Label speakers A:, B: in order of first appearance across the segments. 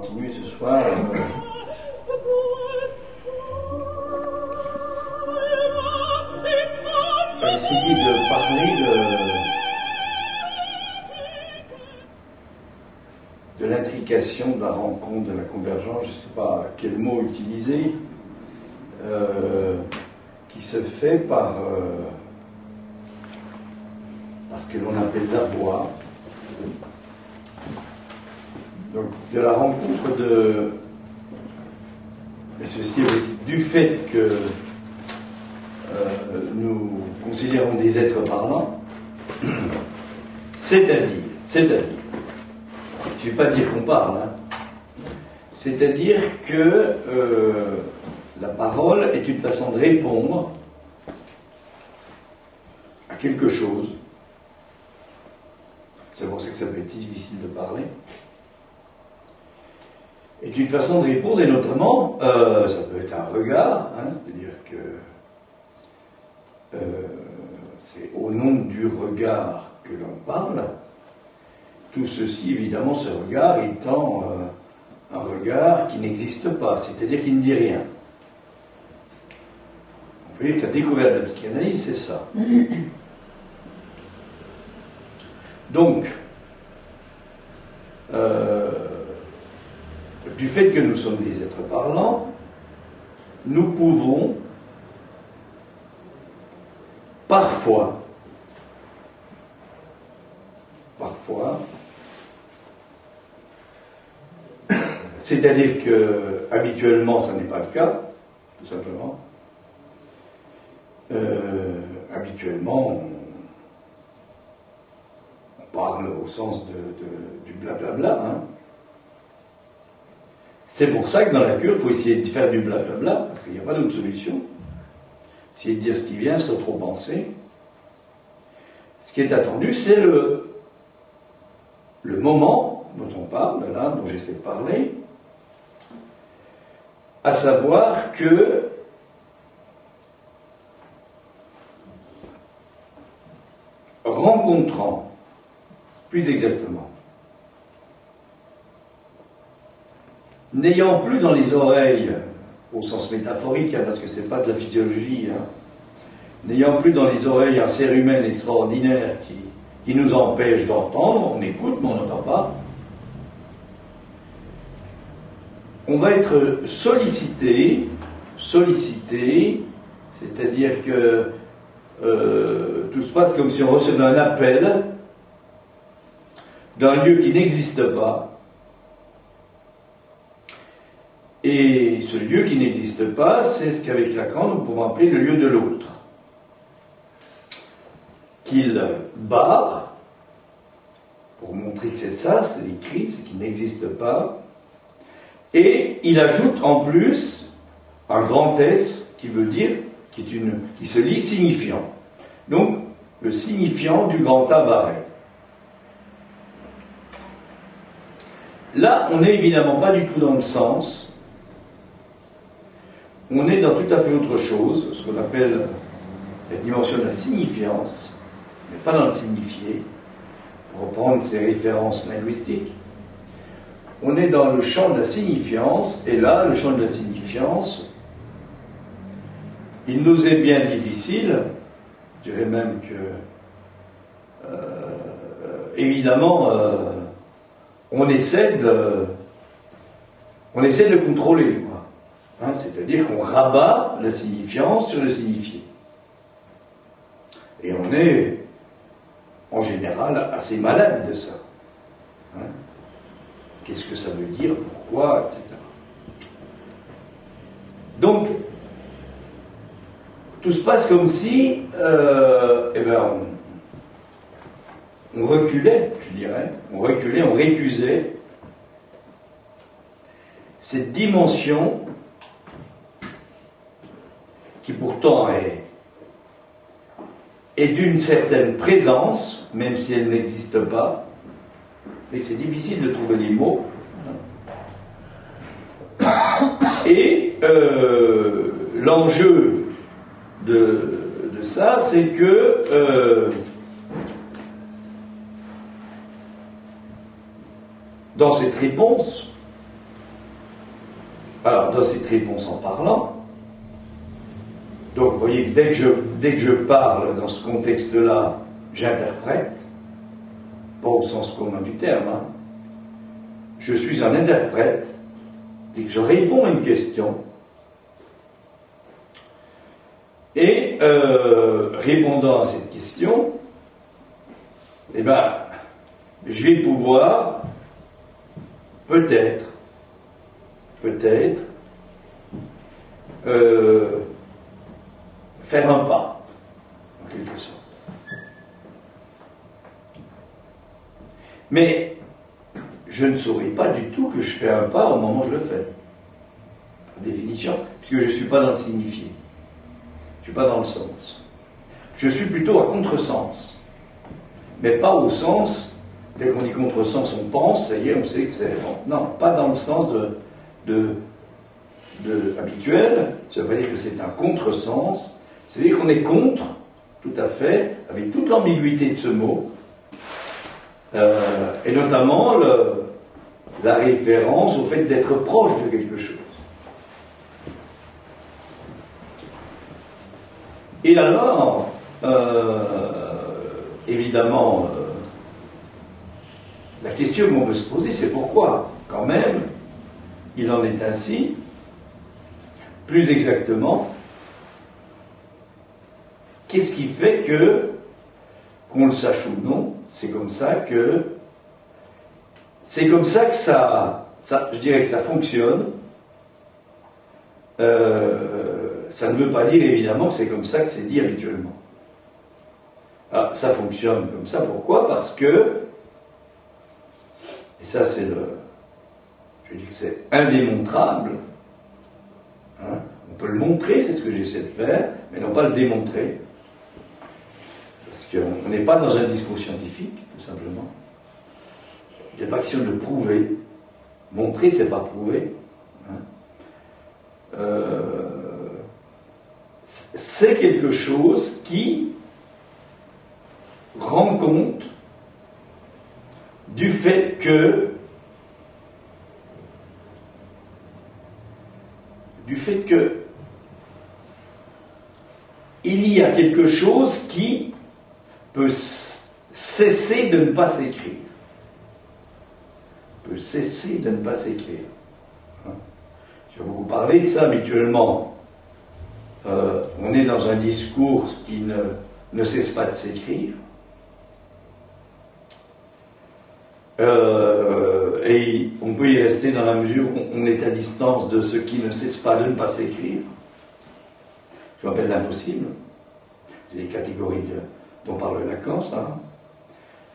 A: continuer ce soir. On va essayer de parler de l'intrication de la rencontre, de la convergence, je ne sais pas quel mot utiliser, qui se fait par ce que l'on appelle la voix. Donc, de la rencontre de... Mais ceci aussi du fait que nous considérons des êtres parlants, c'est-à-dire, je ne vais pas dire qu'on parle, hein, c'est-à-dire que la parole est une façon de répondre à quelque chose. C'est pour ça que ça peut être difficile de parler. Est une façon de répondre, et notamment, ça peut être un regard, hein, c'est-à-dire que c'est au nom du regard que l'on parle. Tout ceci, évidemment, ce regard étant un regard qui n'existe pas, c'est-à-dire qui ne dit rien. Vous voyez que la découverte de la psychanalyse, c'est ça. Donc, du fait que nous sommes des êtres parlants, nous pouvons parfois, c'est-à-dire que habituellement ça n'est pas le cas, tout simplement. Habituellement on parle au sens du blablabla, hein. C'est pour ça que dans la cure, il faut essayer de faire du blablabla, parce qu'il n'y a pas d'autre solution. Essayer de dire ce qui vient sans trop penser. Ce qui est attendu, c'est le moment dont on parle, là, dont j'essaie de parler, à savoir que rencontrant, plus exactement, n'ayant plus dans les oreilles, au sens métaphorique, hein, parce que c'est pas de la physiologie, hein, n'ayant plus dans les oreilles un cérumen extraordinaire qui nous empêche d'entendre, on écoute mais on n'entend pas, on va être sollicité, c'est-à-dire que tout se passe comme si on recevait un appel d'un lieu qui n'existe pas. Et ce lieu qui n'existe pas, c'est ce qu'avec Lacan nous pouvons appeler le lieu de l'autre. Qu'il barre, pour montrer que c'est ça, c'est écrit, c'est qu'il n'existe pas. Et il ajoute en plus un grand S qui veut dire, qui se lit signifiant. Donc, le signifiant du grand A barré. Là, on n'est évidemment pas du tout dans le sens. On est dans tout à fait autre chose, ce qu'on appelle la dimension de la signifiance, mais pas dans le signifié, pour reprendre ces références linguistiques. On est dans le champ de la signifiance, et là, le champ de la signifiance, il nous est bien difficile, je dirais même que, évidemment, on essaie de le contrôler, quoi. Hein, c'est-à-dire qu'on rabat la signifiance sur le signifié. Et on est, en général, assez malade de ça. Hein? Qu'est-ce que ça veut dire, pourquoi, etc. Donc, tout se passe comme si, on reculait, je dirais, on récusait cette dimension qui pourtant est d'une certaine présence, même si elle n'existe pas, mais c'est difficile de trouver les mots. Et l'enjeu de ça, c'est que dans cette réponse, alors dans cette réponse en parlant, donc vous voyez, dès que je parle dans ce contexte-là, j'interprète, pas au sens commun du terme, hein. Je suis un interprète, dès que je réponds à une question, et répondant à cette question, eh ben, je vais pouvoir peut-être faire un pas, en quelque sorte. Mais je ne saurais pas du tout que je fais un pas au moment où je le fais. Par définition, puisque je ne suis pas dans le signifié. Je ne suis pas dans le sens. Je suis plutôt à contresens. Mais pas au sens, dès qu'on dit contresens, on pense, ça y est, on sait que c'est... Bon, non, pas dans le sens habituel, ça veut pas dire que c'est un contresens, c'est-à-dire qu'on est contre, tout à fait, avec toute l'ambiguïté de ce mot, et notamment la référence au fait d'être proche de quelque chose. Et alors, évidemment, la question qu'on peut se poser, c'est pourquoi, quand même, il en est ainsi. Plus exactement, qu'est-ce qui fait que, qu'on le sache ou non, c'est comme ça que ça, je dirais que ça fonctionne. Ça ne veut pas dire évidemment que c'est comme ça que c'est dit habituellement. Alors, ça fonctionne comme ça, pourquoi? Parce que, et ça c'est je dis que c'est indémontrable, hein? On peut le montrer, c'est ce que j'essaie de faire, mais non pas le démontrer. Parce qu'on n'est pas dans un discours scientifique, tout simplement. Il n'est pas question de le prouver. Montrer, c'est pas prouver. Hein? C'est quelque chose qui rend compte du fait que il y a quelque chose qui peut cesser de ne pas s'écrire. Peut cesser de ne pas s'écrire. J'ai beaucoup parlé de ça habituellement. On est dans un discours qui ne cesse pas de s'écrire. Et on peut y rester dans la mesure où on est à distance de ce qui ne cesse pas de ne pas s'écrire. Je m'appelle l'impossible. C'est les catégories dont parle Lacan, ça.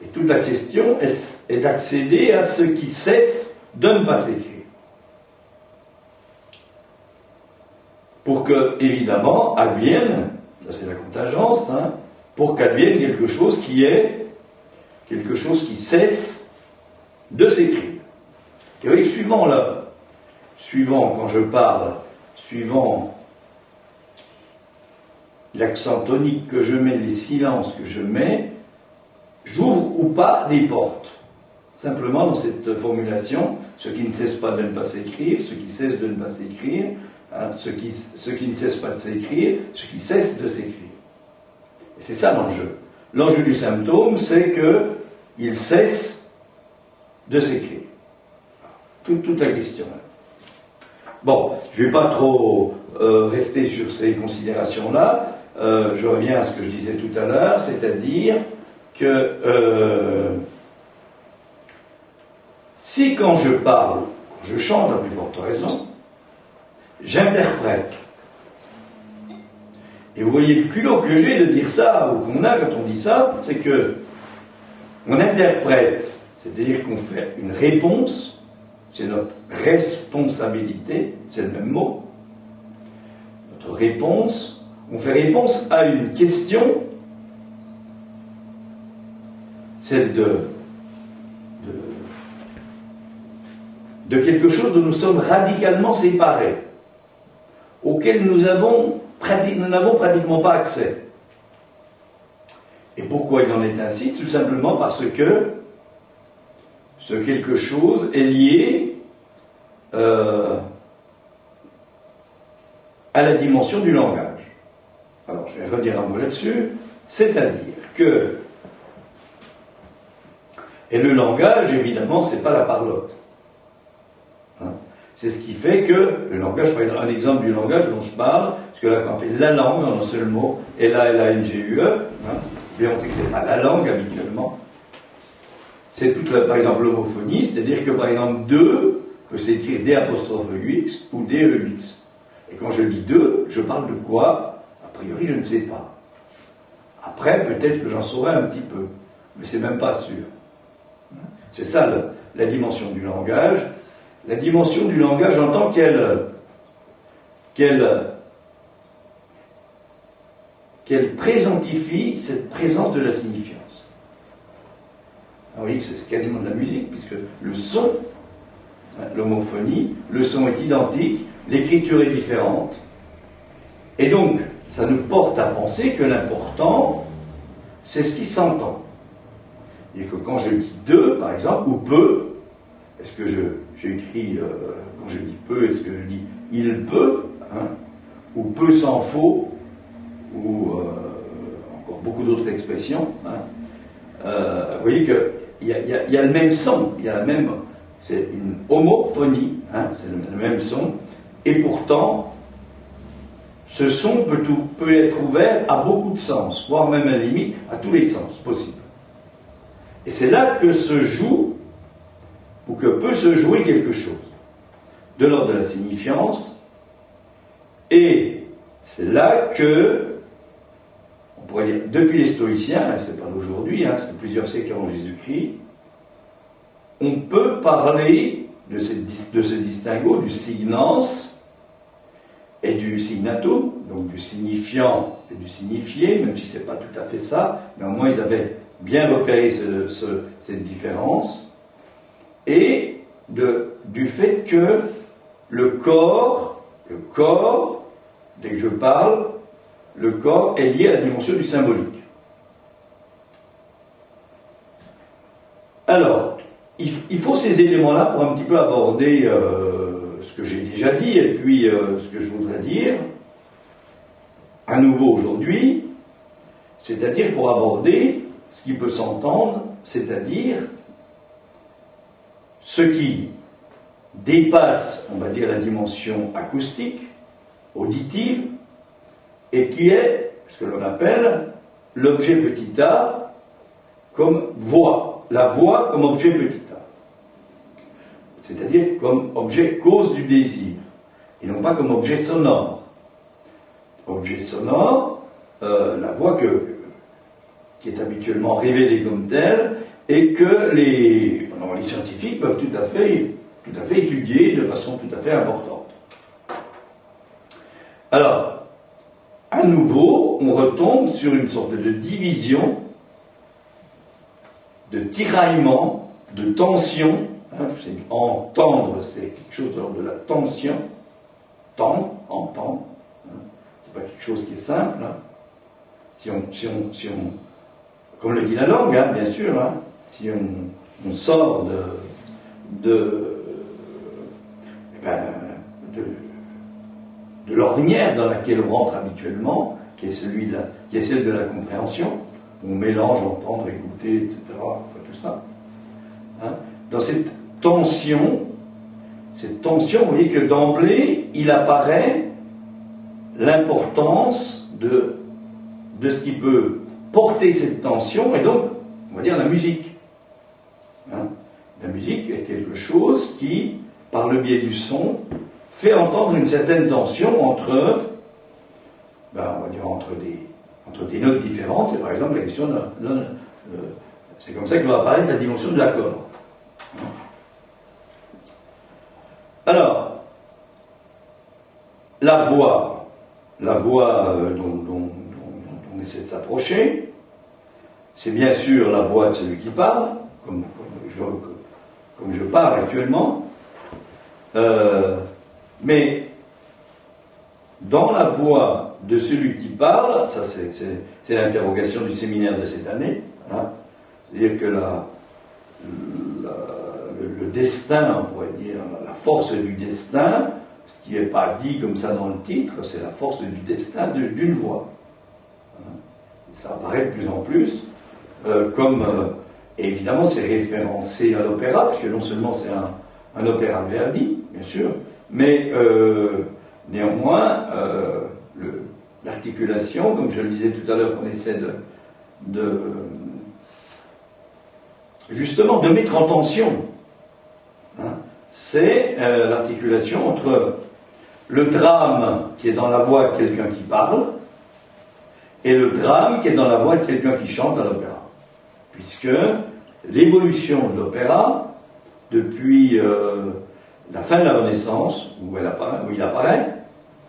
A: Et toute la question est d'accéder à ce qui cesse de ne pas s'écrire. Pour que, évidemment, advienne, ça c'est la contingence, hein, pour qu'advienne quelque chose qui cesse de s'écrire. Et vous voyez, suivant quand je parle, suivant l'accent tonique que je mets, les silences que je mets, j'ouvre ou pas des portes. Simplement dans cette formulation, ce qui ne cesse pas de ne pas s'écrire, ce qui cesse de ne pas s'écrire, hein, ce qui ne cesse pas de s'écrire, ce qui cesse de s'écrire. Et c'est ça l'enjeu. L'enjeu du symptôme, c'est qu'il cesse de s'écrire. Toute la question. Bon, je ne vais pas trop rester sur ces considérations-là. Je reviens à ce que je disais tout à l'heure, c'est-à-dire que si quand je parle, quand je chante à plus forte raison, j'interprète, et vous voyez le culot que j'ai de dire ça, ou qu'on a quand on dit ça, c'est que on interprète, c'est-à-dire qu'on fait une réponse, c'est notre responsabilité, c'est le même mot, notre réponse, on fait réponse à une question, celle de quelque chose dont nous sommes radicalement séparés, auquel nous n'avons pratiquement pas accès. Et pourquoi il en est ainsi? Tout simplement parce que ce quelque chose est lié à la dimension du langage. Alors, je vais redire un mot là-dessus, c'est-à-dire que, et le langage, évidemment, c'est pas la parlotte. Hein? C'est ce qui fait que le langage, par exemple, un exemple du langage dont je parle, parce que là, quand on fait la langue en un seul mot, L-A-L-A-N-G-U-E, hein, bien on dit que c'est pas la langue habituellement. C'est toute, par exemple, l'homophonie, c'est-à-dire que, par exemple, deux, que c'est écrit D'(UX) ou DEX. Et quand je dis deux, je parle de quoi? A priori, je ne sais pas. Après, peut-être que j'en saurai un petit peu, mais c'est même pas sûr. C'est ça la dimension du langage. La dimension du langage en tant qu'elle présentifie cette présence de la signifiance. Alors, vous voyez que c'est quasiment de la musique, puisque le son, l'homophonie, le son est identique, l'écriture est différente, et donc ça nous porte à penser que l'important, c'est ce qui s'entend. Et que quand je dis deux, par exemple, ou peu, est-ce que j'écris, quand je dis peu, est-ce que je dis il peut, hein, ou peu s'en faut, ou encore beaucoup d'autres expressions, hein, vous voyez qu'il y a le même son, il y a la même, c'est une homophonie, hein, c'est le même son, et pourtant, ce son peut être ouvert à beaucoup de sens, voire même à la limite à tous les sens possibles. Et c'est là que se joue, ou que peut se jouer quelque chose, de l'ordre de la signifiance, et c'est là que, on pourrait dire, depuis les stoïciens, hein, c'est pas d'aujourd'hui, hein, c'est plusieurs siècles avant Jésus-Christ, on peut parler de ce distinguo, du signans et du signatum, donc du signifiant et du signifié, même si c'est pas tout à fait ça, mais au moins ils avaient bien repéré cette différence, et du fait que le corps, dès que je parle, le corps est lié à la dimension du symbolique. Alors, il faut ces éléments-là pour un petit peu aborder ce que j'ai déjà dit et puis ce que je voudrais dire à nouveau aujourd'hui, c'est-à-dire pour aborder ce qui peut s'entendre, c'est-à-dire ce qui dépasse, on va dire, la dimension acoustique, auditive, et qui est ce que l'on appelle l'objet petit a comme voix, la voix comme objet petit a, c'est-à-dire comme objet cause du désir, et non pas comme objet sonore. Objet sonore, la voix qui est habituellement révélée comme telle, et que les scientifiques peuvent tout à fait étudier de façon tout à fait importante. Alors, à nouveau, on retombe sur une sorte de division, de tiraillement, de tension. Hein, entendre, c'est quelque chose de l'ordre de la tension. Entendre. Hein, c'est pas quelque chose qui est simple. Hein. Si on, comme le dit la langue, hein, bien sûr, hein, si on sort de l'ordinaire dans laquelle on rentre habituellement, qui est celle de la compréhension, on mélange entendre, écouter, etc., enfin, tout ça. Hein, dans cette tension, vous voyez que d'emblée, il apparaît l'importance de ce qui peut porter cette tension, et donc, on va dire, la musique. Hein, la musique est quelque chose qui, par le biais du son, fait entendre une certaine tension entre des notes différentes. C'est par exemple la question c'est comme ça que va apparaître la dimension de l'accord. Alors, la voix dont on essaie de s'approcher, c'est bien sûr la voix de celui qui parle, comme je parle actuellement, mais dans la voix de celui qui parle, ça c'est l'interrogation du séminaire de cette année, hein, c'est-à-dire que le destin, on pourrait dire, la force du destin, ce qui n'est pas dit comme ça dans le titre, c'est la force du destin d'une voix. Ça apparaît de plus en plus et évidemment c'est référencé à l'opéra, puisque non seulement c'est un opéra de Verdi, bien sûr, mais néanmoins l'articulation, comme je le disais tout à l'heure, qu'on essaie justement de mettre en tension, hein, c'est l'articulation entre le drame qui est dans la voix de quelqu'un qui parle et le drame qui est dans la voix de quelqu'un qui chante à l'opéra. Puisque l'évolution de l'opéra, depuis la fin de la Renaissance, où il apparaît,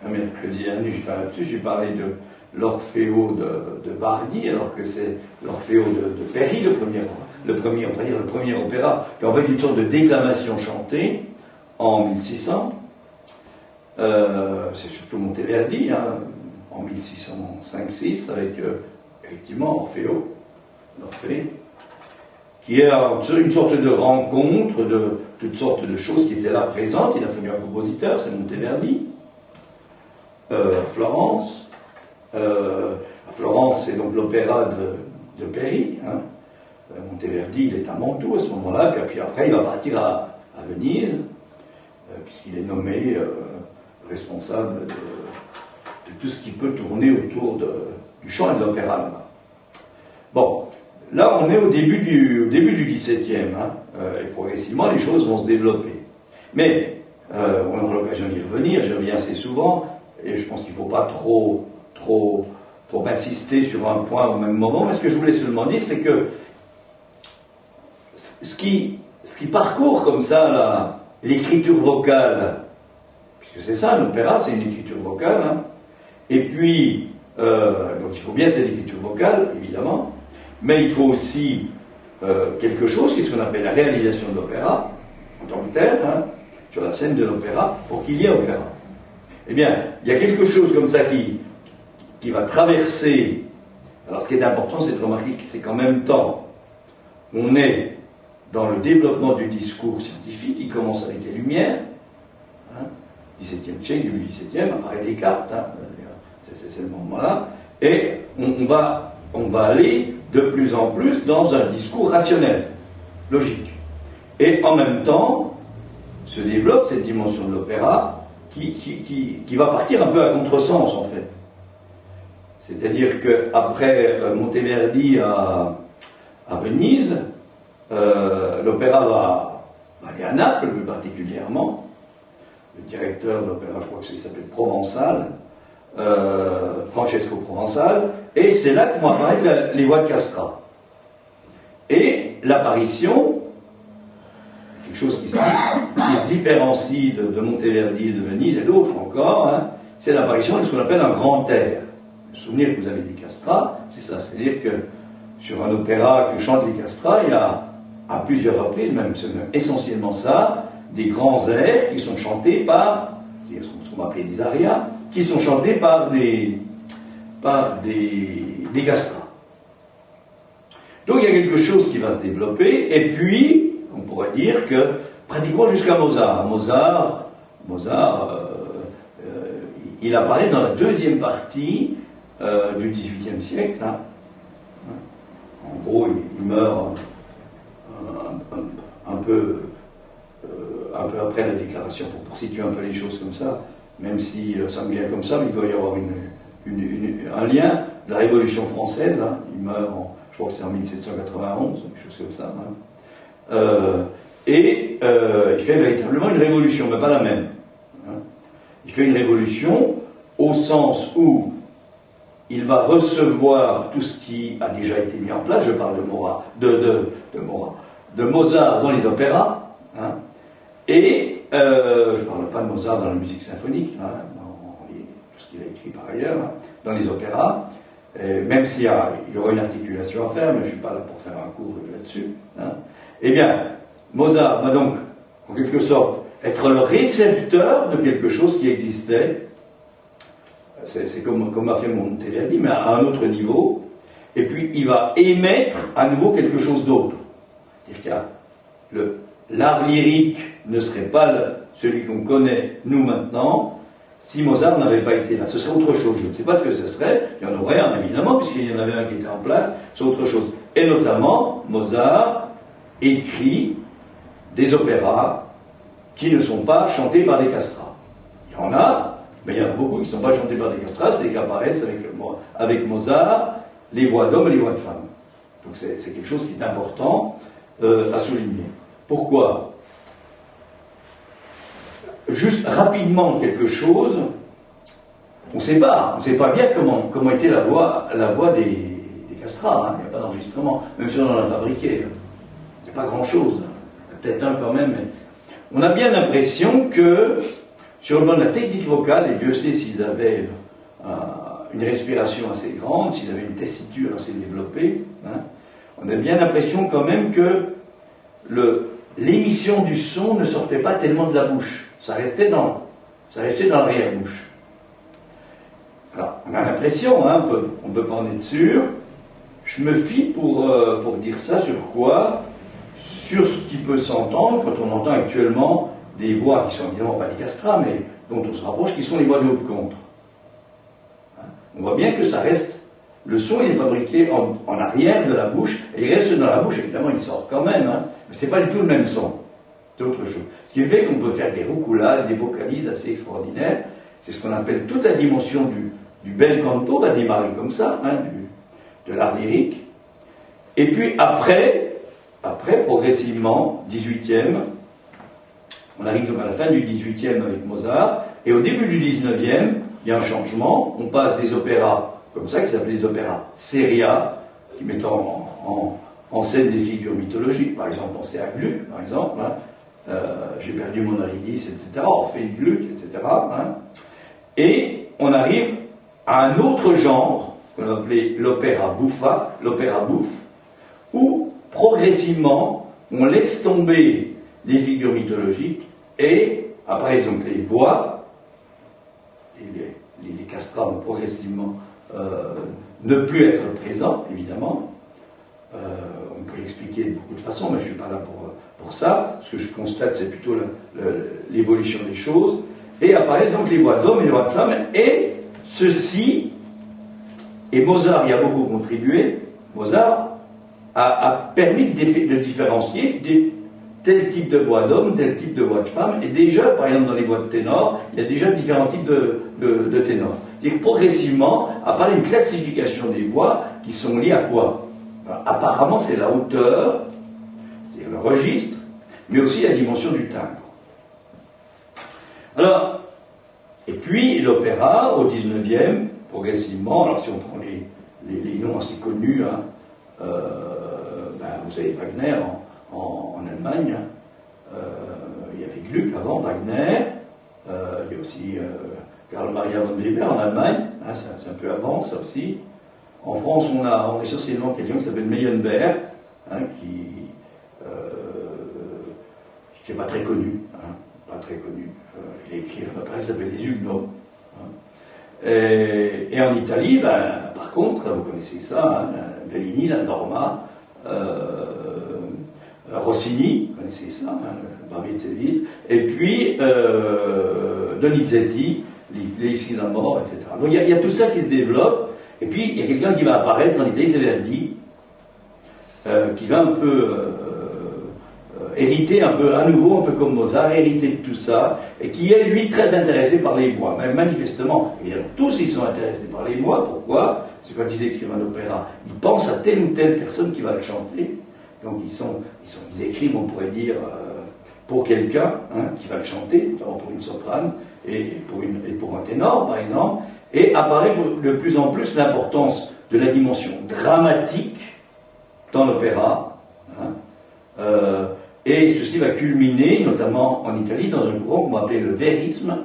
A: un mercredi dernier, j'ai parlé de l'Orfeo de Bardi, alors que c'est l'Orfeo de Peri, le premier opéra, qui est en fait une sorte de déclamation chantée en 1600. C'est surtout Monteverdi, hein, en 1605-6, avec effectivement l'Orphée, qui est une sorte de rencontre de toutes sortes de choses qui étaient là présentes. Il a fallu un compositeur, c'est Monteverdi. Florence. Florence, c'est donc l'opéra de Peri. Hein. Monteverdi, il est à Mantoue à ce moment-là, puis après il va partir à Venise, puisqu'il est nommé responsable de tout ce qui peut tourner autour du chant et de l'opéra. Bon, là on est au début du XVIIe, hein, et progressivement les choses vont se développer. Mais on aura l'occasion d'y revenir, j'y reviens assez souvent, et je pense qu'il ne faut pas trop insister sur un point au même moment, mais ce que je voulais seulement dire, c'est que ce qui parcourt comme ça l'écriture vocale, puisque c'est ça, l'opéra, c'est une écriture vocale, hein, et puis, donc il faut bien cette écriture vocale, évidemment, mais il faut aussi quelque chose qui est ce qu'on appelle la réalisation de l'opéra, en tant que tel, hein, sur la scène de l'opéra, pour qu'il y ait opéra. Eh bien, il y a quelque chose comme ça qui va traverser. Alors ce qui est important, c'est de remarquer que c'est qu'en même temps, on est dans le développement du discours scientifique, qui commence avec les Lumières, hein, 17e siècle, début 17e, apparaît Descartes, hein, c'est le moment-là, et on va aller de plus en plus dans un discours rationnel, logique. Et en même temps, se développe cette dimension de l'opéra qui va partir un peu à contresens, en fait. C'est-à-dire qu'après Monteverdi à Venise, l'opéra va aller à Naples, plus particulièrement. Le directeur de l'opéra, je crois qu'il s'appelle Provençal, Francesco Provençal, et c'est là que vont apparaître les voix de Castra. Et l'apparition, quelque chose qui se différencie de Monteverdi et de Venise et d'autres encore, hein, c'est l'apparition de ce qu'on appelle un grand air. Le souvenir que vous avez des castrats, c'est ça, c'est-à-dire que sur un opéra que chantent les castrats, il y a à plusieurs reprises, même essentiellement ça, des grands airs qui sont chantés par, ce qu'on va appeler des arias, qui sont chantés par des castrats. Donc il y a quelque chose qui va se développer, et puis, on pourrait dire que, pratiquement jusqu'à Mozart, il apparaît dans la deuxième partie du XVIIIe siècle. Hein. En gros, il meurt un peu après la déclaration, pour situer un peu les choses comme ça, même si ça me vient comme ça, mais il doit y avoir un lien de la Révolution française. Hein. Il meurt, je crois que c'est en 1791, quelque chose comme ça. Hein. Il fait véritablement une révolution, mais pas la même. Hein. Il fait une révolution au sens où il va recevoir tout ce qui a déjà été mis en place. Je parle de Mozart dans les opéras, hein, et je ne parle pas de Mozart dans la musique symphonique, hein, dans tout ce qu'il a écrit par ailleurs, hein, dans les opéras, même s'il y aura une articulation à faire, mais je ne suis pas là pour faire un cours là-dessus. Hein. Eh bien, Mozart va donc, en quelque sorte, être le récepteur de quelque chose qui existait. C'est comme a fait Monteverdi, mais à un autre niveau. Et puis, il va émettre à nouveau quelque chose d'autre. C'est-à-dire qu'il y a l'art lyrique ne serait pas celui qu'on connaît, nous, maintenant, si Mozart n'avait pas été là. Ce serait autre chose. Je ne sais pas ce que ce serait. Il y en aurait un, évidemment, puisqu'il y en avait un qui était en place. C'est autre chose. Et notamment, Mozart écrit des opéras qui ne sont pas chantés par des castrats. Il y en a, mais il y en a beaucoup qui ne sont pas chantés par des castrats, c'est qu'apparaissent avec Mozart les voix d'hommes et les voix de femmes. Donc c'est quelque chose qui est important à souligner. Pourquoi? Juste rapidement quelque chose, on ne sait pas bien comment était la voix des castrats, hein. Il n'y a pas d'enregistrement, même si on en a fabriqué. C'est pas grand-chose, peut-être un quand même, mais on a bien l'impression que sur le plan de la technique vocale, et Dieu sait s'ils avaient une respiration assez grande, s'ils avaient une tessiture assez développée, hein, on a bien l'impression quand même que l'émission du son ne sortait pas tellement de la bouche. Ça restait dans l'arrière-bouche. Alors, on a l'impression, hein, on ne peut pas en être sûr. Je me fie pour dire ça sur quoi? Sur ce qui peut s'entendre quand on entend actuellement des voix qui sont évidemment pas des castrats, mais dont on se rapproche, qui sont les voix de haute contre. Hein, on voit bien que ça reste. Le son, il est fabriqué en arrière de la bouche, et il reste dans la bouche, évidemment, il sort quand même, hein, mais c'est pas du tout le même son. C'est autre chose. Ce qui fait qu'on peut faire des roucoulades, des vocalises assez extraordinaires. C'est ce qu'on appelle toute la dimension du bel canto, va démarrer comme ça, hein, de l'art lyrique. Et puis après, progressivement, 18e, on arrive donc à la fin du 18e avec Mozart, et au début du 19e, il y a un changement. On passe des opéras comme ça, qui s'appellent les opéras seria, qui mettent en scène des figures mythologiques. Par exemple, pensez à Gluck, par exemple, hein. J'ai perdu mon Eurydice, etc. Orphée de Gluck, etc. Hein. Et on arrive à un autre genre, qu'on appelait l'opéra buffa, l'opéra bouffe, où progressivement, on laisse tomber les figures mythologiques et apparaissent donc les voix, et les castrats vont progressivement ne plus être présents, évidemment. On peut l'expliquer de beaucoup de façons, mais je ne suis pas là pour ça. Ce que je constate, c'est plutôt l'évolution des choses. Et apparaissent donc les voix d'hommes et les voix de femmes, et ceci, et Mozart y a beaucoup contribué, Mozart a permis de différencier tel type de voix d'homme, tel type de voix de femme, et déjà, par exemple, dans les voix de ténor, il y a déjà différents types de ténors. C'est-à-dire que progressivement apparaît une classification des voix qui sont liées à quoi? Alors, apparemment, c'est la hauteur, c'est-à-dire le registre, mais aussi la dimension du timbre. Alors, et puis l'opéra, au 19e, progressivement, alors si on prend les noms assez connus, hein, vous avez Wagner en Allemagne, il y avait Gluck avant, Wagner, il y a aussi Karl Maria von Weber en Allemagne, hein, c'est un peu avant ça aussi. En France, on a essentiellement quelqu'un qui s'appelle Meyerbeer, hein, qui n'est pas très connu, hein, pas très connu. Il a écrit un opéra qui s'appelle Les Huguenots. Hein. Et en Italie, par contre, vous connaissez ça, hein, Bellini, la Norma, Rossini, vous connaissez ça, hein, le Barbier de Séville, et puis Donizetti, les Ici la mort, etc. Donc il y a tout ça qui se développe, et puis il y a quelqu'un qui va apparaître en Italie, c'est Verdi, qui va un peu hériter un peu, à nouveau, un peu comme Mozart, hériter de tout ça, et qui est, lui, très intéressé par les voix. Même manifestement, évidemment, tous ils sont intéressés par les voix. Pourquoi? Parce que quand ils écrivent un opéra, ils pensent à telle ou telle personne qui va le chanter. Donc ils écrivent, on pourrait dire, pour quelqu'un, hein, qui va le chanter, notamment pour une soprane, et pour un ténor, par exemple, et apparaît de plus en plus l'importance de la dimension dramatique dans l'opéra, hein, et ceci va culminer, notamment en Italie, dans un courant qu'on va appeler le vérisme,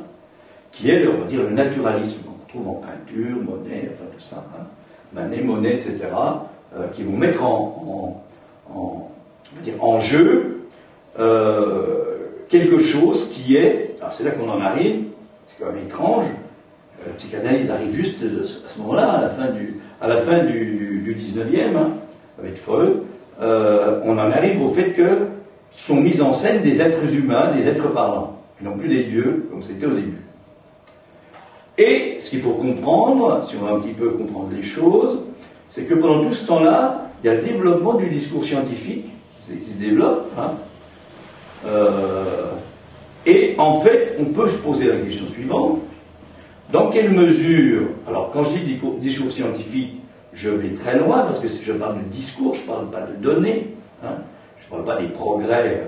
A: qui est, on va dire, le naturalisme qu'on trouve en peinture, Monet, enfin tout ça, hein, Manet, Monet, etc., qui vont mettre en jeu quelque chose qui est, alors c'est là qu'on en arrive, c'est quand même étrange, la psychanalyse arrive juste à ce moment-là, à la fin du 19e, hein, avec Freud, on en arrive au fait que sont mises en scène des êtres humains, des êtres parlants, et non plus des dieux, comme c'était au début. Et ce qu'il faut comprendre, si on va un petit peu comprendre les choses, c'est que pendant tout ce temps-là, il y a le développement du discours scientifique qui se développe. Hein. Et en fait, on peut se poser la question suivante. Dans quelle mesure, alors quand je dis discours scientifique, je vais très loin, parce que je parle de discours, je ne parle pas de données, hein, je ne parle pas des progrès,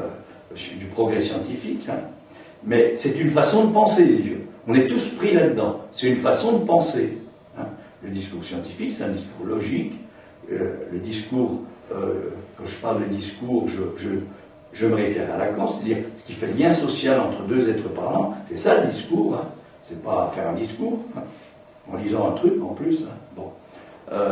A: du progrès scientifique, hein, mais c'est une façon de penser, les dieux. On est tous pris là-dedans, c'est une façon de penser. Hein. Le discours scientifique, c'est un discours logique, le discours, quand je parle de discours, je me réfère à Lacan, c'est-à-dire ce qui fait lien social entre deux êtres parlants, c'est ça le discours, hein. C'est pas faire un discours, hein, en lisant un truc en plus. Hein. Bon.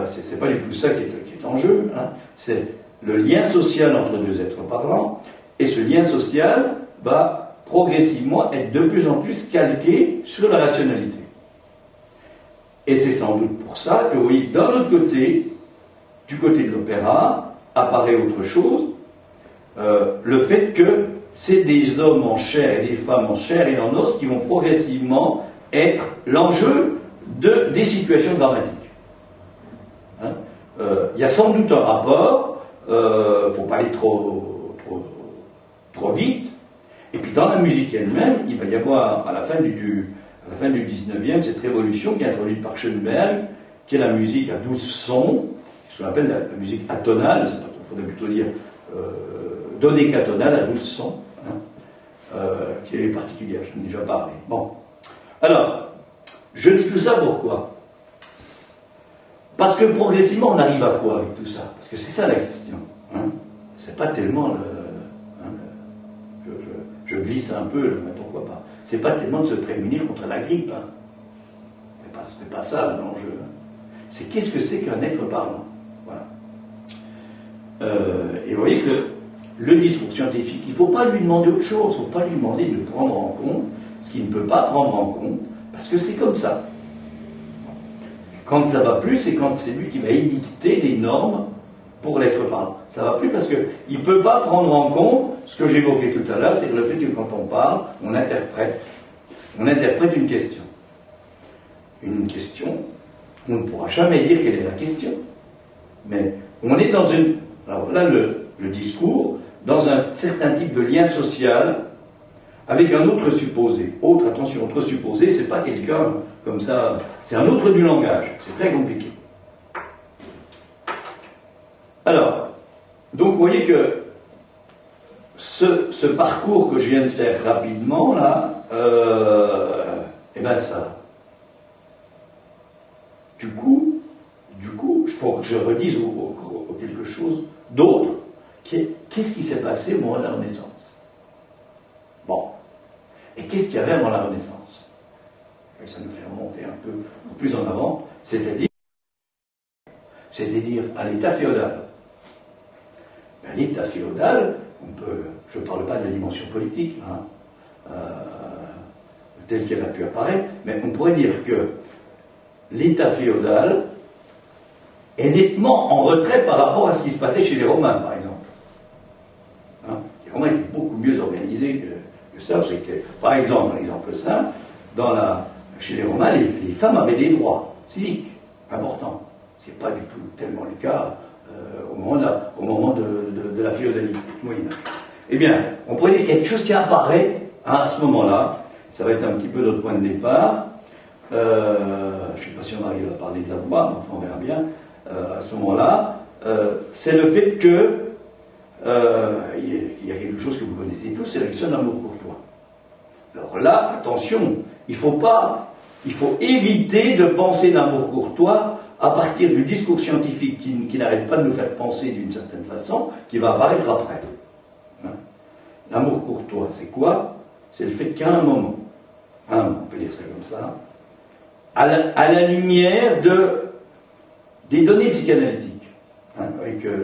A: C'est pas du tout ça qui est en jeu, hein. C'est le lien social entre deux êtres parlants, et ce lien social va progressivement être de plus en plus calqué sur la rationalité. Et c'est sans doute pour ça que, oui, d'un autre côté, du côté de l'opéra, apparaît autre chose, le fait que c'est des hommes en chair et des femmes en chair et en os qui vont progressivement être l'enjeu des situations dramatiques. Hein. Y a sans doute un rapport, il ne faut pas aller trop vite, et puis dans la musique elle-même, il va y avoir, à la fin du 19e, cette révolution qui est introduite par Schoenberg, qui est la musique à 12 sons, ce qu'on appelle la musique atonale, il faudrait plutôt dire dodécatonale à 12 sons, hein, qui est particulière, je n'en ai déjà parlé. Bon. Alors, je dis tout ça pourquoi? Parce que progressivement, on arrive à quoi avec tout ça? Parce que c'est ça la question. Hein. C'est pas tellement je glisse un peu, mais pourquoi pas? C'est pas tellement de se prémunir contre la grippe. Hein. C'est pas ça l'enjeu. C'est qu'est-ce que c'est qu'un être parlant? Voilà. Et vous voyez que le discours scientifique, il ne faut pas lui demander autre chose, il ne faut pas lui demander de prendre en compte ce qu'il ne peut pas prendre en compte, parce que c'est comme ça. Quand ça va plus, c'est quand c'est lui qui va édicter les normes pour l'être parlant. Ça va plus parce qu'il ne peut pas prendre en compte ce que j'évoquais tout à l'heure, c'est le fait que quand on parle, on interprète une question. Une question, on ne pourra jamais dire quelle est la question. Mais on est dans une... Alors là, le discours, dans un certain type de lien social, avec un autre supposé. Attention, autre supposé, c'est pas quelqu'un comme ça, c'est un autre du langage. C'est très compliqué. Alors, donc vous voyez que ce parcours que je viens de faire rapidement, là, eh ben ça... Du coup, il faut que je redise quelque chose d'autre. Qu'est-ce qui s'est passé au moment de la Renaissance? Bon. Et qu'est-ce qu'il y avait avant la Renaissance? Et ça nous fait remonter un peu plus en avant, c'est-à-dire à l'état féodal. À l'état féodal, je ne parle pas de la dimension politique, hein, telle qu'elle a pu apparaître, mais on pourrait dire que l'état féodal est nettement en retrait par rapport à ce qui se passait chez les Romains, par exemple. Hein, les Romains étaient beaucoup mieux organisés que ça. Par exemple, un exemple simple, chez les Romains, les femmes avaient des droits civiques importants. Ce n'est pas du tout tellement le cas au moment de la féodalité du Moyen-Âge. Eh bien, on pourrait dire quelque chose qui apparaît à ce moment-là. Ça va être un petit peu notre point de départ. Je ne sais pas si on arrive à parler de la voix, mais enfin on verra bien. À ce moment-là, c'est le fait que il y a quelque chose que vous connaissez tous, c'est la question de l'amour courtois. Alors là, attention, il faut éviter de penser l'amour courtois à partir du discours scientifique qui n'arrête pas de nous faire penser d'une certaine façon, qui va apparaître après. Hein? L'amour courtois, c'est quoi? C'est le fait qu'à un moment, on peut dire ça comme ça, à la lumière des données psychanalytiques. Hein,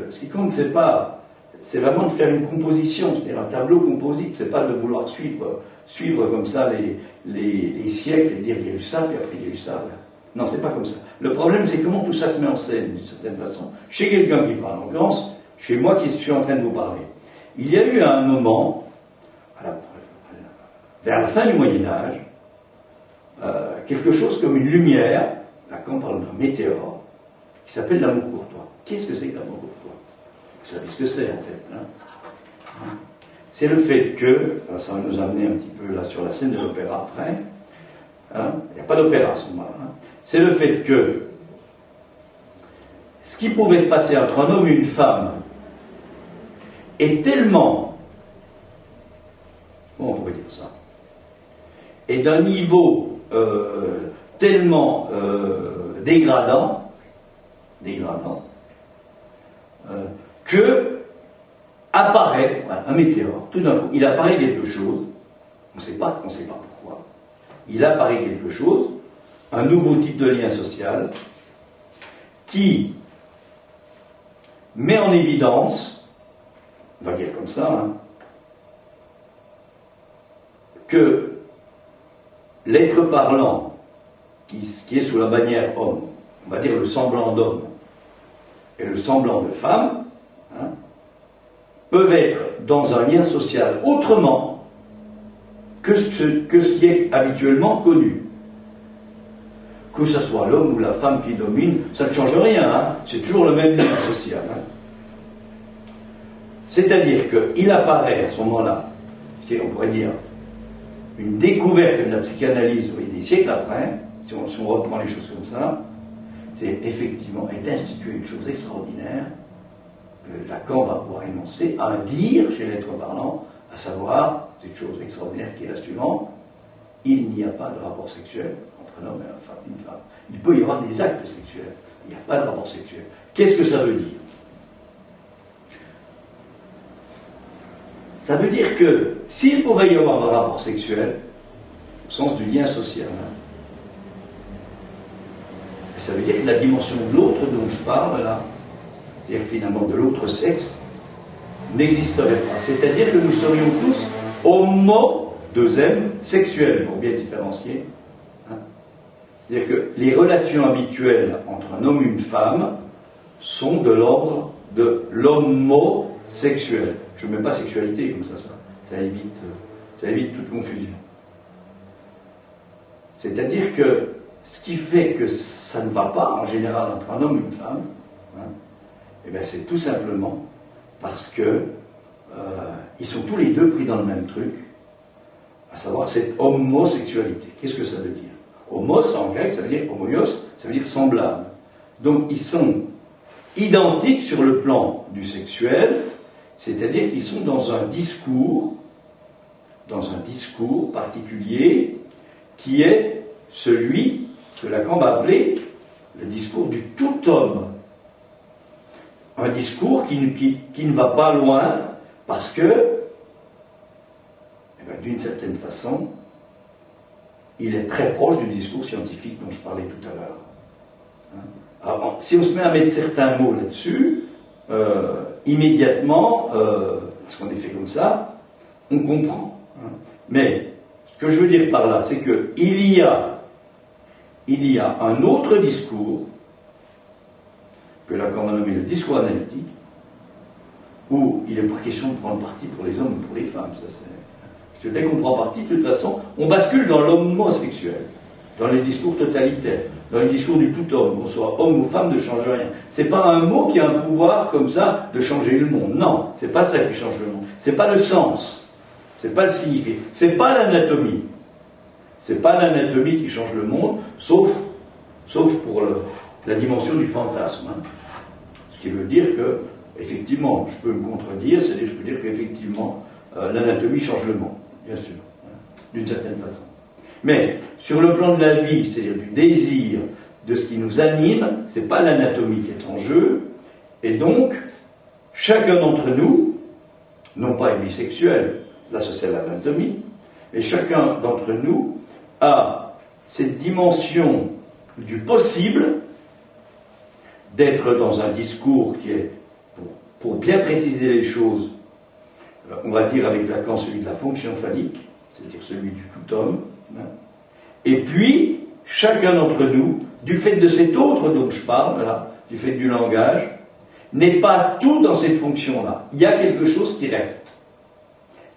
A: ce qui compte, c'est vraiment de faire une composition, c'est-à-dire un tableau composite, c'est pas de vouloir suivre comme ça les siècles et dire il y a eu ça, puis après il y a eu ça. Non, c'est pas comme ça. Le problème, c'est comment tout ça se met en scène, d'une certaine façon. Chez quelqu'un qui parle, en l'occurrence, chez moi qui suis en train de vous parler. il y a eu à un moment, vers la fin du Moyen-Âge, quelque chose comme une lumière, là quand on parle d'un météore, qui s'appelle l'amour courtois. Qu'est-ce que c'est que l'amour courtois? Vous savez ce que c'est en fait, hein? C'est le fait que, ça va nous amener un petit peu là sur la scène de l'opéra après, hein, il n'y a pas d'opéra à ce moment-là, hein. C'est le fait que ce qui pouvait se passer entre un homme et une femme est tellement, comment on pourrait dire ça, et d'un niveau tellement dégradant, que apparaît un météore, tout d'un coup, il apparaît quelque chose, on ne sait pas pourquoi, il apparaît quelque chose, un nouveau type de lien social, qui met en évidence, on va dire comme ça, hein, que l'être parlant, qui est sous la bannière homme, on va dire le semblant d'homme et le semblant de femme, hein, peuvent être dans un lien social autrement que ce qui est habituellement connu. Que ce soit l'homme ou la femme qui domine, ça ne change rien, hein, c'est toujours le même lien social. Hein. C'est-à-dire qu'il apparaît à ce moment-là, ce qu'on pourrait dire une découverte de la psychanalyse, oui, des siècles après, si on reprend les choses comme ça, c'est effectivement d'instituer une chose extraordinaire que Lacan va pouvoir énoncer, un dire chez l'être parlant, à savoir cette chose extraordinaire qui est la suivante: il n'y a pas de rapport sexuel entre un homme et une femme. Il peut y avoir des actes sexuels, il n'y a pas de rapport sexuel. Qu'est-ce que ça veut dire? Ça veut dire que s'il pouvait y avoir un rapport sexuel, au sens du lien social, hein, ça veut dire que la dimension de l'autre dont je parle là, c'est-à-dire finalement de l'autre sexe, n'existerait pas. C'est-à-dire que nous serions tous homo, sexuels, pour bien différencier. Hein. C'est-à-dire que les relations habituelles entre un homme et une femme sont de l'ordre de l'homosexuel. Je ne mets pas sexualité comme ça évite toute confusion. C'est-à-dire que ce qui fait que ça ne va pas en général entre un homme et une femme, hein, eh bien c'est tout simplement parce que ils sont tous les deux pris dans le même truc, à savoir cette homosexualité. Qu'est-ce que ça veut dire? Homos en grec, ça veut dire homoios, ça veut dire semblable. Donc ils sont identiques sur le plan du sexuel, c'est-à-dire qu'ils sont dans un discours particulier qui est celui que Lacan va appeler le discours du tout homme. Un discours qui ne va pas loin parce que, eh bien, d'une certaine façon, il est très proche du discours scientifique dont je parlais tout à l'heure. Hein? Alors, si on se met à mettre certains mots là-dessus, immédiatement, parce qu'on est fait comme ça, on comprend. Hein? Mais ce que je veux dire par là, c'est qu'il y a un autre discours que Lacan va nommer le discours analytique, où il est pas question de prendre parti pour les hommes ou pour les femmes. Ça, parce que dès qu'on prend parti, de toute façon, on bascule dans l'homosexuel, dans les discours totalitaires, dans les discours du tout homme, qu'on soit homme ou femme, ne change rien. C'est pas un mot qui a un pouvoir comme ça de changer le monde. Non, c'est pas ça qui change le monde. C'est pas le sens, c'est pas le signifié, c'est pas l'anatomie. C'est pas l'anatomie qui change le monde, sauf pour la dimension du fantasme. Hein. Ce qui veut dire que, effectivement, je peux me contredire, c'est-à-dire je peux dire qu'effectivement, l'anatomie change le monde, bien sûr, hein, d'une certaine façon. Mais, sur le plan de la vie, c'est-à-dire du désir, de ce qui nous anime, c'est pas l'anatomie qui est en jeu, et donc, chacun d'entre nous, non pas est bisexuel, là c'est l'anatomie, mais chacun d'entre nous a cette dimension du possible d'être dans un discours qui est, pour bien préciser les choses, on va dire avec Lacan celui de la fonction phallique, c'est-à-dire celui du tout homme, hein. Et puis, chacun d'entre nous, du fait de cet autre dont je parle, là, du fait du langage, n'est pas tout dans cette fonction-là. Il y a quelque chose qui reste.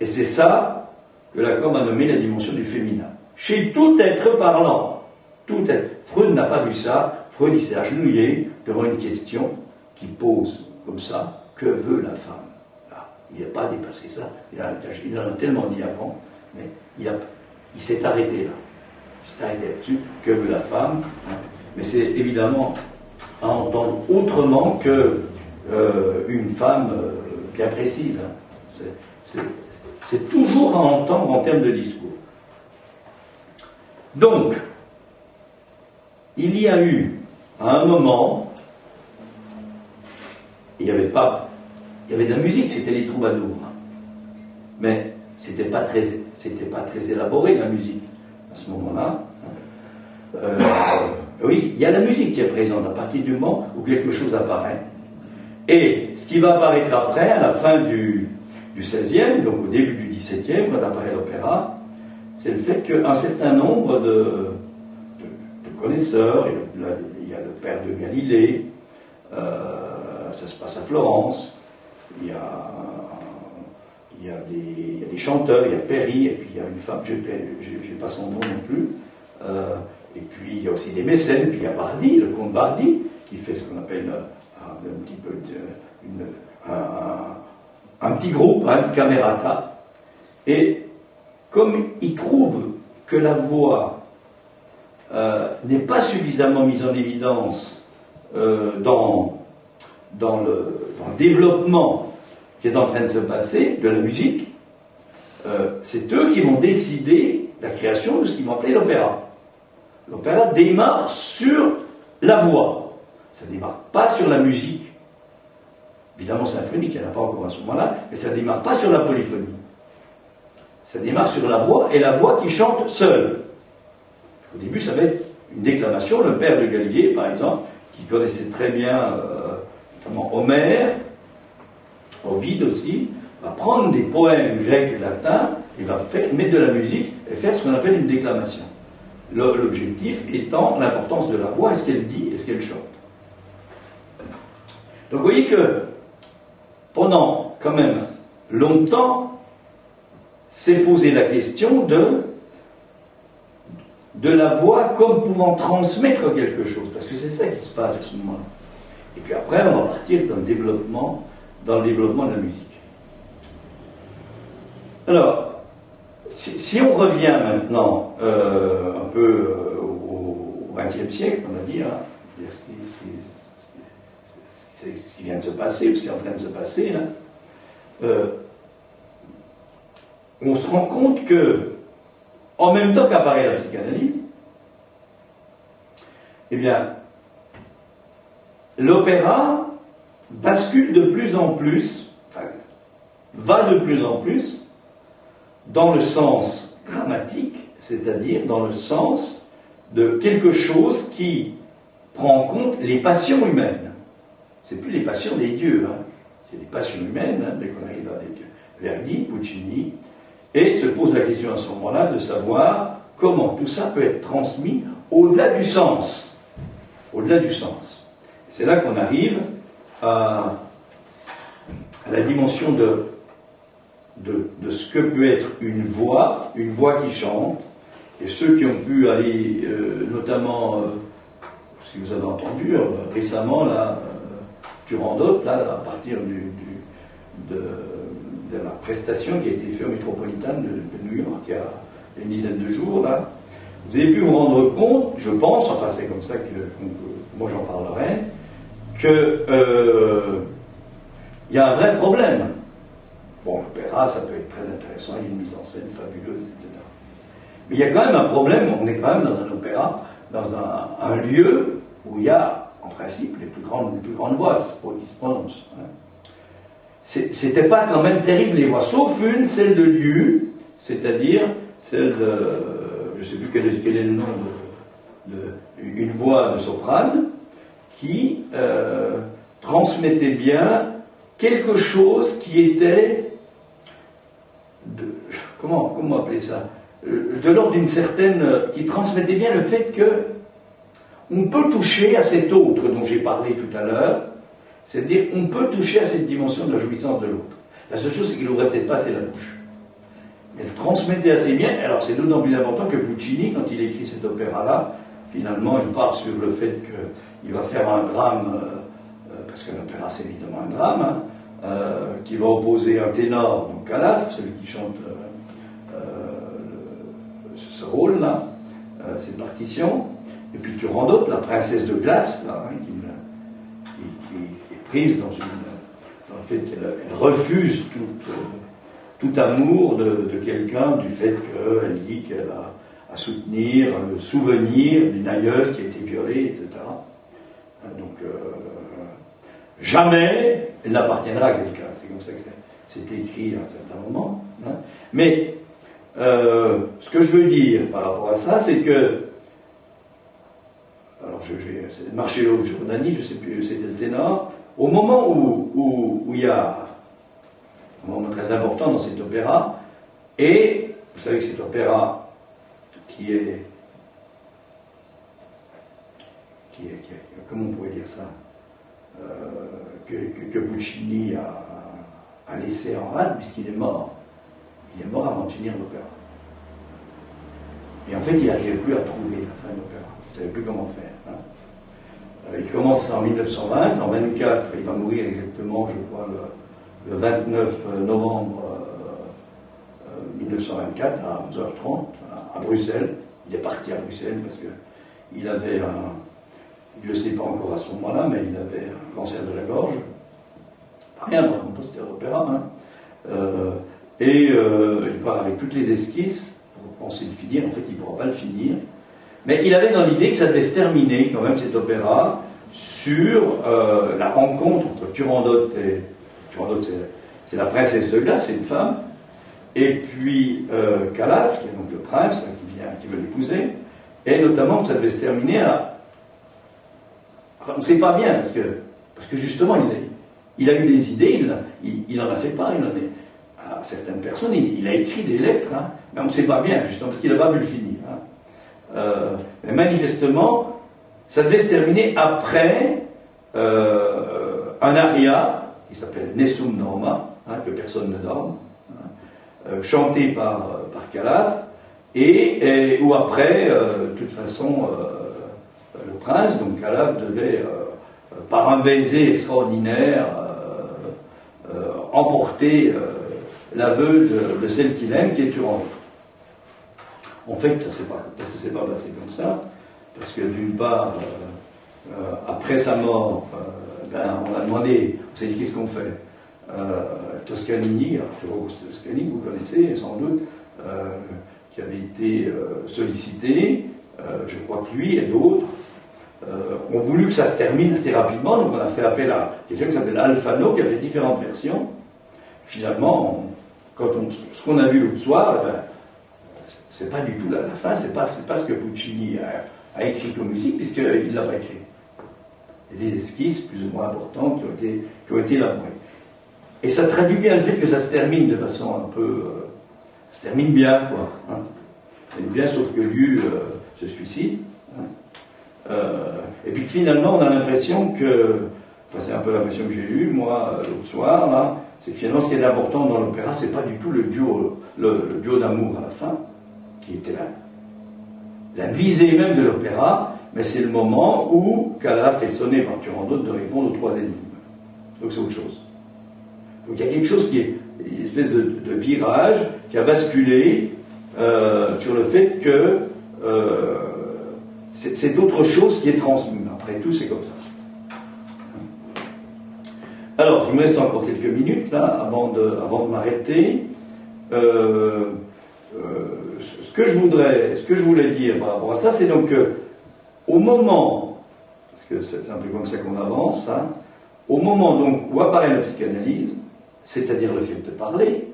A: Et c'est ça que Lacan a nommé la dimension du féminin. Chez tout être parlant, tout être. Freud n'a pas vu ça. Freud, il s'est agenouillé devant une question qui pose comme ça, que veut la femme? Là, il n'a pas dépassé ça. Il en a tellement dit avant, mais il s'est arrêté là. Il s'est arrêté là-dessus. Que veut la femme? Mais c'est évidemment à entendre autrement que une femme bien précise. C'est toujours à entendre en termes de discours. Donc, il y a eu, à un moment, il y avait de la musique, c'était les troubadours. Mais c'était pas très élaboré, la musique, à ce moment-là. Oui, il y a la musique qui est présente à partir du moment où quelque chose apparaît. Et ce qui va apparaître après, à la fin du XVIe, donc au début du XVIIe, quand apparaît l'opéra, c'est le fait qu'un certain nombre de connaisseurs, il y a le père de Galilée, ça se passe à Florence, il y a des chanteurs, il y a Péry, et puis il y a une femme, je n'ai pas son nom non plus, et puis il y a aussi des mécènes, puis il y a Bardi, le comte Bardi, qui fait ce qu'on appelle un petit peu un petit groupe, une camerata, et comme il trouve que la voix n'est pas suffisamment mise en évidence dans le développement qui est en train de se passer de la musique, c'est eux qui vont décider la création de ce qu'ils vont appeler l'opéra. L'opéra démarre sur la voix, ça ne démarre pas sur la musique. Évidemment symphonique, il n'y en a pas encore à ce moment-là, mais ça ne démarre pas sur la polyphonie. Ça démarre sur la voix, et la voix qui chante seule. Au début, ça va être une déclamation. Le père de Galilée, par exemple, qui connaissait très bien, notamment Homère, Ovide aussi, va prendre des poèmes grecs et latins, et va mettre de la musique et faire ce qu'on appelle une déclamation. L'objectif étant l'importance de la voix, est-ce qu'elle dit, est-ce qu'elle chante. Donc vous voyez que pendant quand même longtemps, s'est posé la question de la voix comme pouvant transmettre quelque chose, parce que c'est ça qui se passe à ce moment-là. Et puis après, on va partir dans le développement de la musique. Alors, si on revient maintenant un peu au XXe siècle, on va dire, ce qui vient de se passer, ou ce qui est en train de se passer, là, on se rend compte que, en même temps qu'apparaît la psychanalyse, eh bien, l'opéra bascule de plus en plus, enfin, va de plus en plus dans le sens dramatique, c'est-à-dire dans le sens de quelque chose qui prend en compte les passions humaines. C'est plus les passions des dieux, hein. C'est les passions humaines, hein, dès qu'on arrive avec Verdi, Puccini, et se pose la question à ce moment-là de savoir comment tout ça peut être transmis au-delà du sens. Au-delà du sens. C'est là qu'on arrive à la dimension de ce que peut être une voix qui chante, et ceux qui ont pu aller, notamment, si vous avez entendu récemment, là, Turandot, là, à partir de la prestation qui a été faite au Métropolitain de New York il y a une dizaine de jours, là, vous avez pu vous rendre compte, je pense, enfin c'est comme ça que moi j'en parlerai, que il y a un vrai problème. Bon, l'opéra, ça peut être très intéressant, il y a une mise en scène fabuleuse, etc. Mais il y a quand même un problème, on est quand même dans un opéra, dans un lieu où il y a, en principe, les plus grandes voix qui se prononcent. Hein. C'était pas quand même terrible les voix, sauf une, celle de Liu, c'est-à-dire celle de, je ne sais plus quel est le nom une voix de soprane, qui transmettait bien quelque chose qui était, comment appeler ça, de l'ordre d'une certaine, qui transmettait bien le fait que on peut toucher à cet autre dont j'ai parlé tout à l'heure, c'est-à-dire on peut toucher à cette dimension de la jouissance de l'autre. La seule chose, c'est qu'il n'ouvrait peut-être pas assez la bouche. transmettait assez bien. Alors c'est d'autant plus important que Puccini, quand il écrit cet opéra-là, finalement il part sur le fait qu'il va faire un drame, parce que l'opéra c'est évidemment un drame, hein, qui va opposer un ténor, donc Calaf, celui qui chante ce rôle-là, cette partition, et puis Turandot, la princesse de glace, là, hein, qui est prise dans le fait qu'elle refuse tout amour de quelqu'un, du fait qu'elle dit qu'elle a à soutenir le souvenir d'une aïeule qui a été violée, etc. Donc, jamais elle n'appartiendra à quelqu'un. C'est comme ça que c'est écrit à un certain moment. Hein. Mais, ce que je veux dire par rapport à ça, c'est que, alors c'est Marcello Giordani, je ne sais plus, c'était le ténor, au moment où il y a un moment très important dans cet opéra, et vous savez que cet opéra qui est comment on pourrait dire ça, que Puccini a laissé en rade puisqu'il est mort. Il est mort avant de finir l'opéra. Et en fait, il n'arrivait plus à trouver la fin de l'opéra. Il ne savait plus comment faire. Hein. Il commence en 1920, en 24, il va mourir exactement, je crois, le 29 novembre 1924 à 11h30 à Bruxelles. Il est parti à Bruxelles parce qu'il avait il ne le sait pas encore à ce moment-là, mais il avait un cancer de la gorge. Pas rien dans un compositeur d'opéra. Hein. Il part avec toutes les esquisses pour penser le finir. En fait, il ne pourra pas le finir. Mais il avait dans l'idée que ça devait se terminer, quand même, cet opéra, sur la rencontre entre Turandot et... Turandot, c'est la princesse de glace, c'est une femme. Et puis Calaf, qui est donc le prince, qui veut l'épouser. Et notamment que ça devait se terminer à... Enfin, on ne sait pas bien, parce que justement, il a eu des idées, il n'en a fait pas, il en est, à certaines personnes, il a écrit des lettres, hein, mais on ne sait pas bien, justement, parce qu'il n'a pas pu le finir. Hein. Mais manifestement, ça devait se terminer après un aria, qui s'appelle Nessun Dorma, hein, que personne ne dorme, hein, chanté par Calaf, et où après, de toute façon, le prince, donc Calaf, devait, par un baiser extraordinaire, emporter l'aveu de celle qu'il aime, qui est Turandot. En fait, ça ne s'est pas passé comme ça, parce que d'une part, après sa mort, on a demandé, on s'est dit qu'est-ce qu'on fait. Toscanini, Arturo Toscanini, vous connaissez sans doute, qui avait été sollicité, je crois que lui et d'autres, ont voulu que ça se termine assez rapidement, donc on a fait appel à quelqu'un qui s'appelle Alfano, qui a fait différentes versions. Finalement, ce qu'on a vu l'autre soir, c'est pas du tout la fin, c'est pas ce que Puccini a écrit comme musique, puisqu'il ne l'a pas écrit. Il y a des esquisses plus ou moins importantes qui ont été élaborées. Et ça traduit bien le fait que ça se termine de façon un peu... ça se termine bien, quoi. Hein. Ça se termine bien, sauf que Liu se suicide. Hein. Et puis finalement, on a l'impression que... Enfin, c'est un peu l'impression que j'ai eue, moi, l'autre soir, là, c'est que finalement, ce qui est important dans l'opéra, c'est pas du tout le duo d'amour à la fin, qui était la visée même de l'opéra, mais c'est le moment où Calaf fait sonner par Turandot de répondre aux trois énigmes. Donc c'est autre chose. Donc il y a quelque chose qui est une espèce de virage qui a basculé sur le fait que c'est autre chose qui est transmis. Après tout, c'est comme ça. Alors, il me reste encore quelques minutes là, avant de m'arrêter. Ce que je voulais dire par rapport à ça, c'est donc que au moment, parce que c'est un peu comme ça qu'on avance, hein, au moment donc où apparaît la psychanalyse, c'est-à-dire le fait de parler,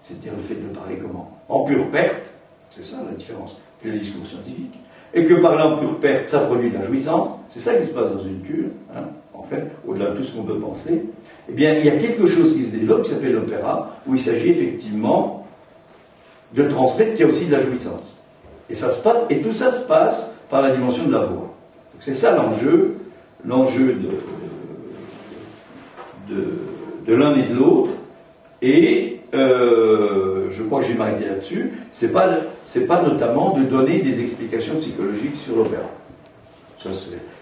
A: c'est-à-dire le fait de parler comment? En pure perte, c'est ça la différence, que le discours scientifique, et que parler en pure perte, ça produit de la jouissance, c'est ça qui se passe dans une cure, hein, en fait, au-delà de tout ce qu'on peut penser, eh bien, il y a quelque chose qui se développe qui s'appelle l'opéra, où il s'agit effectivement de transmettre qu'il y a aussi de la jouissance. Et ça se passe, et tout ça se passe par la dimension de la voix. Donc c'est ça l'enjeu de l'un et de l'autre. Et je crois que je vais m'arrêter là-dessus, c'est pas notamment de donner des explications psychologiques sur l'opéra.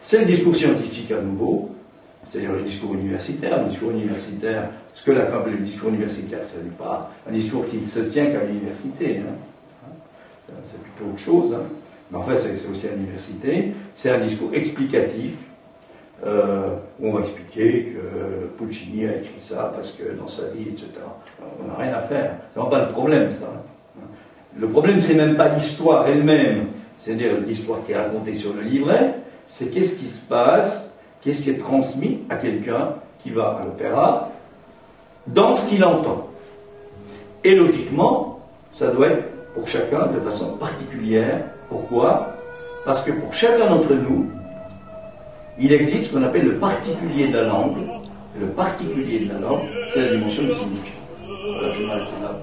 A: C'est le discours scientifique à nouveau, c'est-à-dire le discours universitaire. Le discours universitaire, ce que le discours universitaire, ce n'est pas un discours qui ne se tient qu'à l'université. C'est plutôt autre chose. Mais en fait, c'est aussi à l'université. C'est un discours explicatif. Où on va expliquer que Puccini a écrit ça parce que dans sa vie, etc. On n'a rien à faire. C'est pas le problème, ça. Le problème, c'est même pas l'histoire elle-même, c'est-à-dire l'histoire qui est racontée sur le livret, c'est qu'est-ce qui se passe, qu'est-ce qui est transmis à quelqu'un qui va à l'opéra dans ce qu'il entend. Et logiquement, ça doit être pour chacun de façon particulière. Pourquoi? Parce que pour chacun d'entre nous, il existe ce qu'on appelle le particulier de la langue. Le particulier de la langue, c'est la dimension du signifiant. Voilà, je m'arrête là.